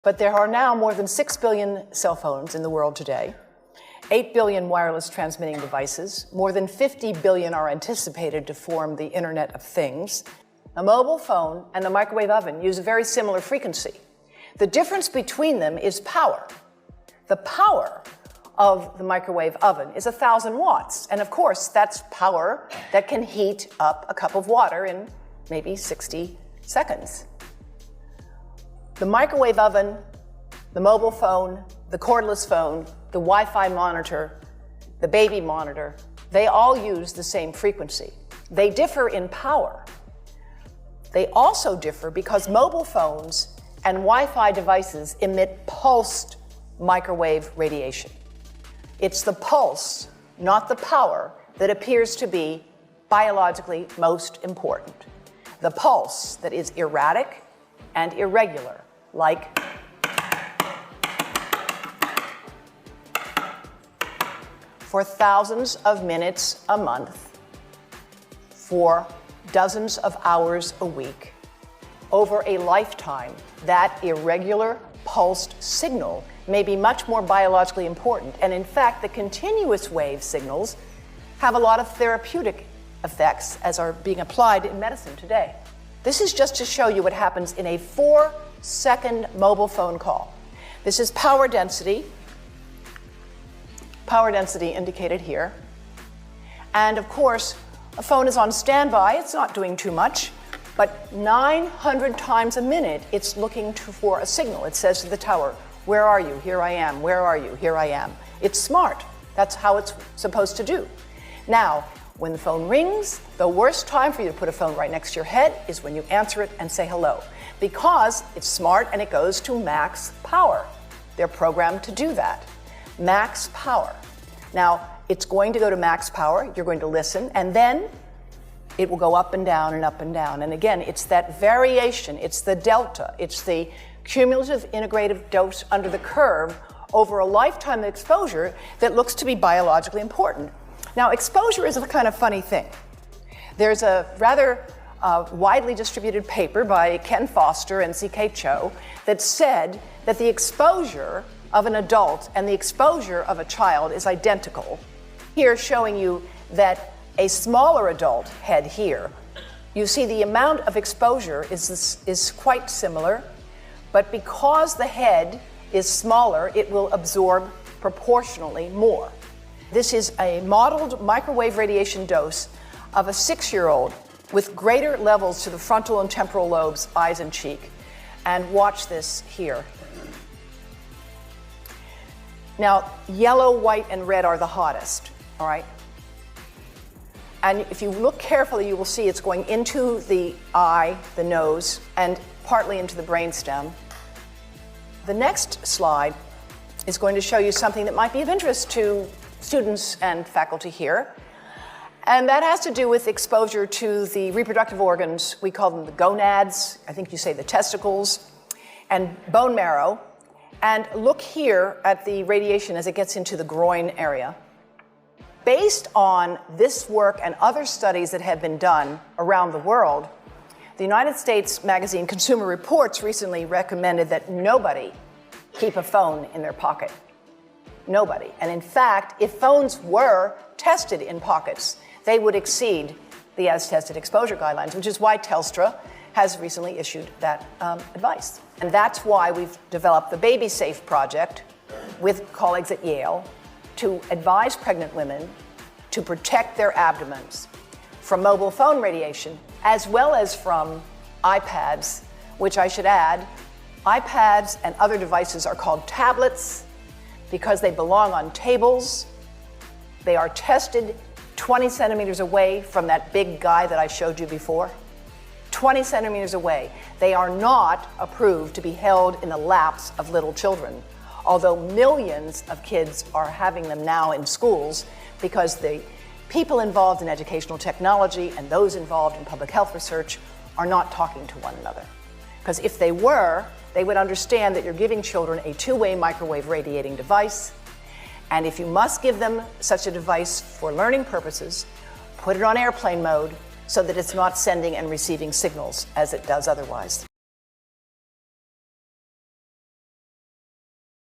But there are now more than 6 billion cell phones in the world today, 8 billion wireless transmitting devices, more than 50 billion are anticipated to form the Internet of Things. A mobile phone and the microwave oven use a very similar frequency. The difference between them is power. The power of the microwave oven is 1,000 watts, and of course that's power that can heat up a cup of water in maybe 60 seconds. The microwave oven, the mobile phone, the cordless phone, the Wi-Fi monitor, the baby monitor, they all use the same frequency. They differ in power. They also differ because mobile phones and Wi-Fi devices emit pulsed microwave radiation. It's the pulse, not the power, that appears to be biologically most important. The pulse that is erratic and irregular, like for thousands of minutes a month, for dozens of hours a week. Over a lifetime, that irregular pulsed signal may be much more biologically important. And in fact, the continuous wave signals have a lot of therapeutic effects as are being applied in medicine today. This is just to show you what happens in a 4-second mobile phone call. This is power density indicated here. And of course, a phone is on standby, it's not doing too much, but 900 times a minute it's looking for a signal. It says to the tower, where are you? Here I am. Where are you? Here I am. It's smart. That's how it's supposed to do. Now, when the phone rings, the worst time for you to put a phone right next to your head is when you answer it and say hello, because it's smart and it goes to max power. They're programmed to do that. Max power. Now, it's going to go to max power. You're going to listen, and then it will go up and down and up and down. And again, it's that variation. It's the delta. It's the cumulative integrative dose under the curve over a lifetime of exposure that looks to be biologically important. Now, exposure is a kind of funny thing. There's a rather widely distributed paper by Ken Foster and C.K. Cho that said that the exposure of an adult and the exposure of a child is identical. Here, showing you that a smaller adult head here, you see the amount of exposure is quite similar, but because the head is smaller, it will absorb proportionally more. This is a modeled microwave radiation dose of a 6-year-old with greater levels to the frontal and temporal lobes, eyes and cheek. And watch this here. Now, yellow, white, and red are the hottest, all right? And if you look carefully, you will see it's going into the eye, the nose, and partly into the brainstem. The next slide is going to show you something that might be of interest to students and faculty here. And that has to do with exposure to the reproductive organs. We call them the gonads, I think you say the testicles, and bone marrow. And look here at the radiation as it gets into the groin area. Based on this work and other studies that have been done around the world, the United States magazine Consumer Reports recently recommended that nobody keep a phone in their pocket. Nobody. And in fact, if phones were tested in pockets, they would exceed the as-tested exposure guidelines, which is why Telstra has recently issued that advice. And that's why we've developed the Baby Safe project with colleagues at Yale to advise pregnant women to protect their abdomens from mobile phone radiation, as well as from iPads, which I should add, iPads and other devices are called tablets because they belong on tables. They are tested 20 centimeters away from that big guy that I showed you before. 20 centimeters away. They are not approved to be held in the laps of little children, although millions of kids are having them now in schools because the people involved in educational technology and those involved in public health research are not talking to one another. Because if they were, they would understand that you're giving children a two-way microwave radiating device, and if you must give them such a device for learning purposes, put it on airplane mode so that it's not sending and receiving signals as it does otherwise.